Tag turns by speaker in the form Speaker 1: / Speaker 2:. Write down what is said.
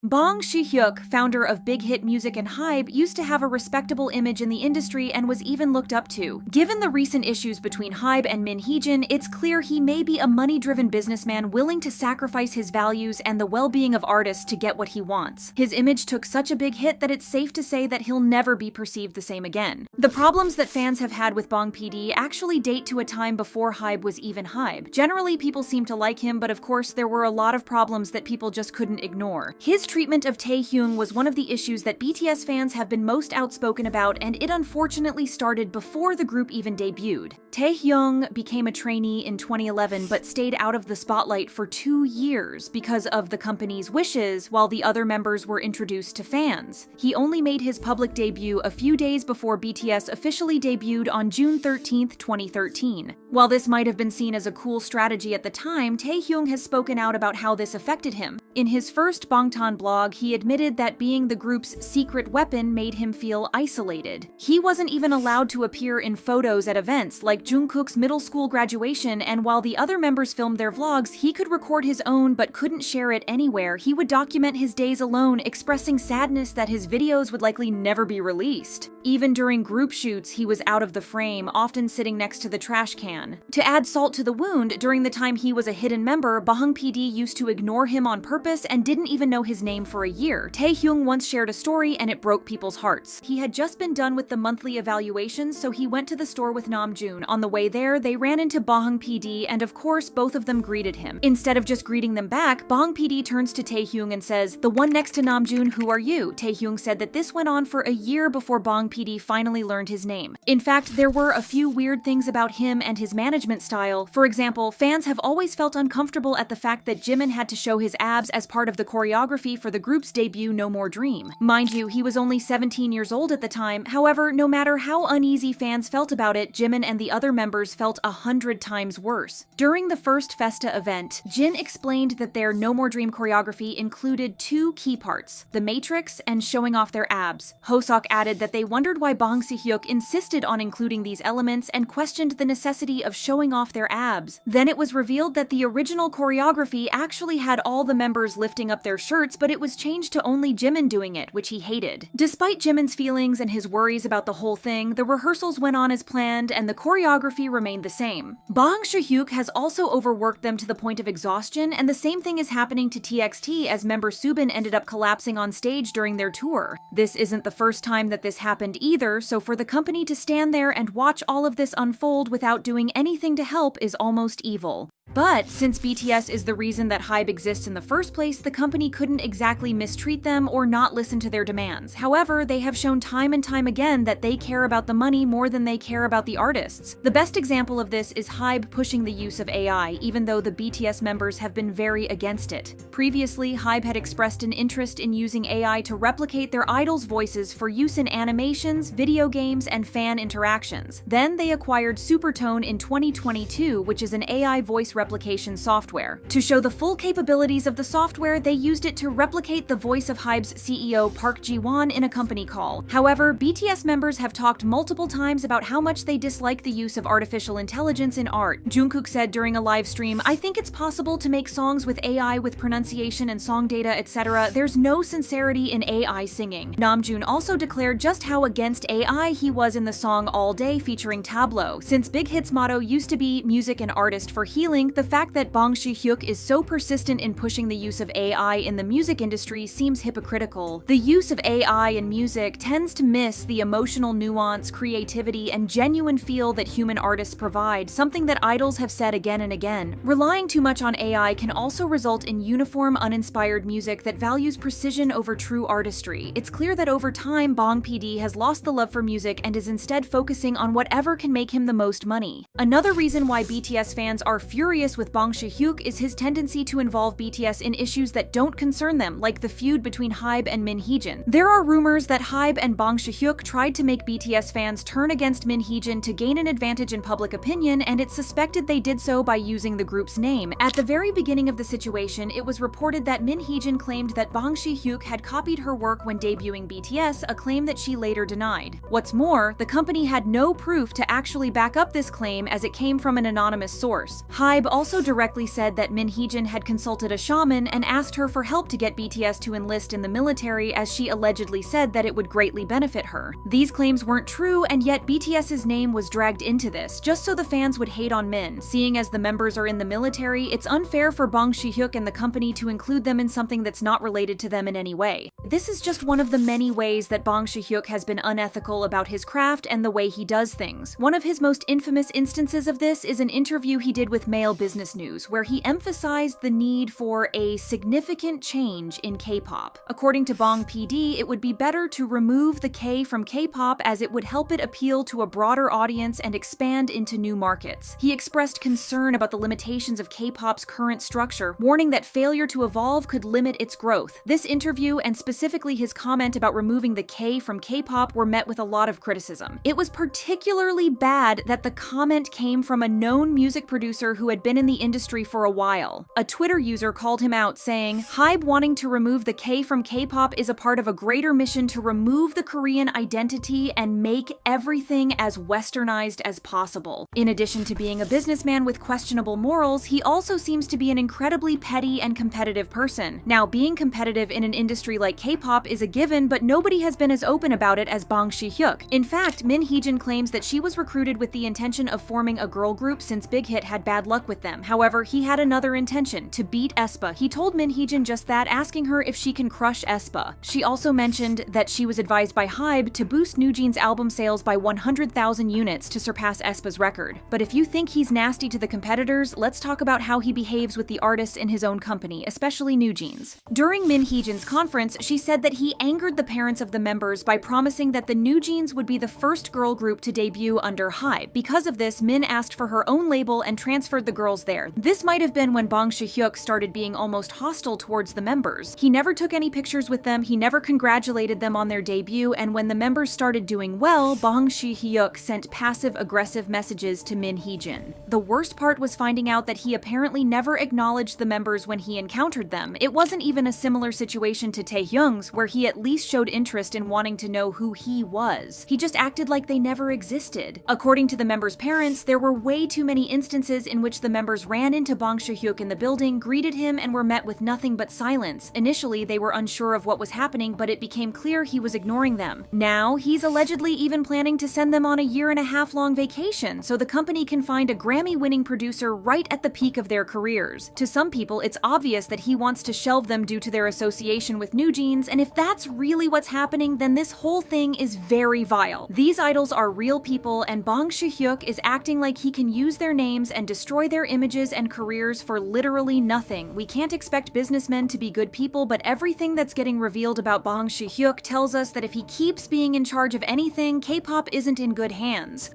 Speaker 1: Bang Si Hyuk, founder of big hit music and HYBE, used to have a respectable image in the industry and was even looked up to. Given the recent issues between HYBE and Min Hee Jin, it's clear he may be a money-driven businessman willing to sacrifice his values and the well-being of artists to get what he wants. His image took such a big hit that it's safe to say that he'll never be perceived the same again. The problems that fans have had with Bang PD actually date to a time before HYBE was even HYBE. Generally, people seem to like him, but of course there were a lot of problems that people just couldn't ignore. His treatment of Taehyung was one of the issues that BTS fans have been most outspoken about, and it unfortunately started before the group even debuted. Taehyung became a trainee in 2011 but stayed out of the spotlight for 2 years because of the company's wishes while the other members were introduced to fans. He only made his public debut a few days before BTS officially debuted on June 13, 2013. While this might have been seen as a cool strategy at the time, Taehyung has spoken out about how this affected him. In his first Bangtan blog, he admitted that being the group's secret weapon made him feel isolated. He wasn't even allowed to appear in photos at events like Jungkook's middle school graduation, and while the other members filmed their vlogs, he could record his own but couldn't share it anywhere. He would document his days alone, expressing sadness that his videos would likely never be released. Even during group shoots, he was out of the frame, often sitting next to the trash can. To add salt to the wound, during the time he was a hidden member, Bang PD used to ignore him on purpose and didn't even know his name for a year. Taehyung once shared a story and it broke people's hearts. He had just been done with the monthly evaluations, so he went to the store with Namjoon. On the way there, they ran into Bang PD, and of course, both of them greeted him. Instead of just greeting them back, Bang PD turns to Taehyung and says, "The one next to Namjoon, who are you?" Taehyung said that this went on for a year before Bang PD finally learned his name. In fact, there were a few weird things about him and his management style. For example, fans have always felt uncomfortable at the fact that Jimin had to show his abs as part of the choreography for the group's debut No More Dream. Mind you, he was only 17 years old at the time. However, no matter how uneasy fans felt about it, Jimin and the other members felt 100 times worse. During the first Festa event, Jin explained that their No More Dream choreography included 2 key parts, the Matrix and showing off their abs. Hoseok added that they wondered why Bang Si Hyuk insisted on including these elements and questioned the necessity of showing off their abs. Then it was revealed that the original choreography actually had all the members lifting up their shirts, but it was changed to only Jimin doing it, which he hated. Despite Jimin's feelings and his worries about the whole thing, the rehearsals went on as planned and the choreography remained the same. Bang Si Hyuk has also overworked them to the point of exhaustion, and the same thing is happening to TXT as member Subin ended up collapsing on stage during their tour. This isn't the first time that this happened either, so for the company to stand there and watch all of this unfold without doing anything to help is almost evil. But since BTS is the reason that HYBE exists in the first place, the company couldn't exactly mistreat them or not listen to their demands. However, they have shown time and time again that they care about the money more than they care about the artists. The best example of this is HYBE pushing the use of AI, even though the BTS members have been very against it. Previously, HYBE had expressed an interest in using AI to replicate their idols' voices for use in animations, video games, and fan interactions. Then they acquired Supertone in 2022, which is an AI voice replication software. To show the full capabilities of the software, they used it to replicate the voice of HYBE's CEO Park Ji-won in a company call. However, BTS members have talked multiple times about how much they dislike the use of artificial intelligence in art. Jungkook said during a live stream, "I think it's possible to make songs with AI with pronunciation and song data, etc. There's no sincerity in AI singing." Namjoon also declared just how against AI he was in the song All Day featuring Tableau. Since Big Hit's motto used to be music and artist for healing, the fact that Bang Si Hyuk is so persistent in pushing the use of AI in the music industry seems hypocritical. The use of AI in music tends to miss the emotional nuance, creativity, and genuine feel that human artists provide, something that idols have said again and again. Relying too much on AI can also result in uniform, uninspired music that values precision over true artistry. It's clear that over time, Bang PD has lost the love for music and is instead focusing on whatever can make him the most money. Another reason why BTS fans are furious with Bang Si Hyuk is his tendency to involve BTS in issues that don't concern them, like the feud between HYBE and Min Hee Jin. There are rumors that HYBE and Bang Si Hyuk tried to make BTS fans turn against Min Hee Jin to gain an advantage in public opinion, and it's suspected they did so by using the group's name. At the very beginning of the situation, it was reported that Min Hee Jin claimed that Bang Si Hyuk had copied her work when debuting BTS, a claim that she later denied. What's more, the company had no proof to actually back up this claim as it came from an anonymous source. HYBE HYBE also directly said that Min Hee Jin had consulted a shaman and asked her for help to get BTS to enlist in the military, as she allegedly said that it would greatly benefit her. These claims weren't true, and yet BTS's name was dragged into this, just so the fans would hate on Min. Seeing as the members are in the military, it's unfair for Bang Si Hyuk and the company to include them in something that's not related to them in any way. This is just one of the many ways that Bang Si Hyuk has been unethical about his craft and the way he does things. One of his most infamous instances of this is an interview he did with Mail Business News, where he emphasized the need for a significant change in K-pop. According to Bang PD, it would be better to remove the K from K-pop, as it would help it appeal to a broader audience and expand into new markets. He expressed concern about the limitations of K-pop's current structure, warning that failure to evolve could limit its growth. This interview, and specifically his comment about removing the K from K-pop, were met with a lot of criticism. It was particularly bad that the comment came from a known music producer who had been in the industry for a while. A Twitter user called him out, saying, "HYBE wanting to remove the K from K-pop is a part of a greater mission to remove the Korean identity and make everything as westernized as possible." In addition to being a businessman with questionable morals, he also seems to be an incredibly petty and competitive person. Now, being competitive in an industry like K-pop is a given, but nobody has been as open about it as Bang Si Hyuk. In fact, Min Hee Jin claims that she was recruited with the intention of forming a girl group since Big Hit had bad luck with them. However, he had another intention: to beat aespa. He told Min Hee Jin just that, asking her if she can crush aespa. She also mentioned that she was advised by HYBE to boost NewJeans' album sales by 100,000 units to surpass aespa's record. But if you think he's nasty to the competitors, let's talk about how he behaves with the artists in his own company, especially NewJeans. During Min Hee Jin's conference, she said that he angered the parents of the members by promising that the NewJeans would be the first girl group to debut under HYBE. Because of this, Min asked for her own label and transferred the girls there. This might have been when Bang Si Hyuk started being almost hostile towards the members. He never took any pictures with them, he never congratulated them on their debut, and when the members started doing well, Bang Si Hyuk sent passive-aggressive messages to Min Hee Jin. The worst part was finding out that he apparently never acknowledged the members when he encountered them. It wasn't even a similar situation to Taehyung's, where he at least showed interest in wanting to know who he was. He just acted like they never existed. According to the members' parents, there were way too many instances in which the members ran into Bang Si Hyuk in the building, greeted him, and were met with nothing but silence. Initially, they were unsure of what was happening, but it became clear he was ignoring them. Now, he's allegedly even planning to send them on a year-and-a-half-long vacation, so the company can find a Grammy-winning producer right at the peak of their careers. To some people, it's obvious that he wants to shelve them due to their association with NewJeans, and if that's really what's happening, then this whole thing is very vile. These idols are real people, and Bang Si Hyuk is acting like he can use their names and destroy their images and careers for literally nothing. We can't expect businessmen to be good people, but everything that's getting revealed about Bang Si Hyuk tells us that if he keeps being in charge of anything, K-pop isn't in good hands.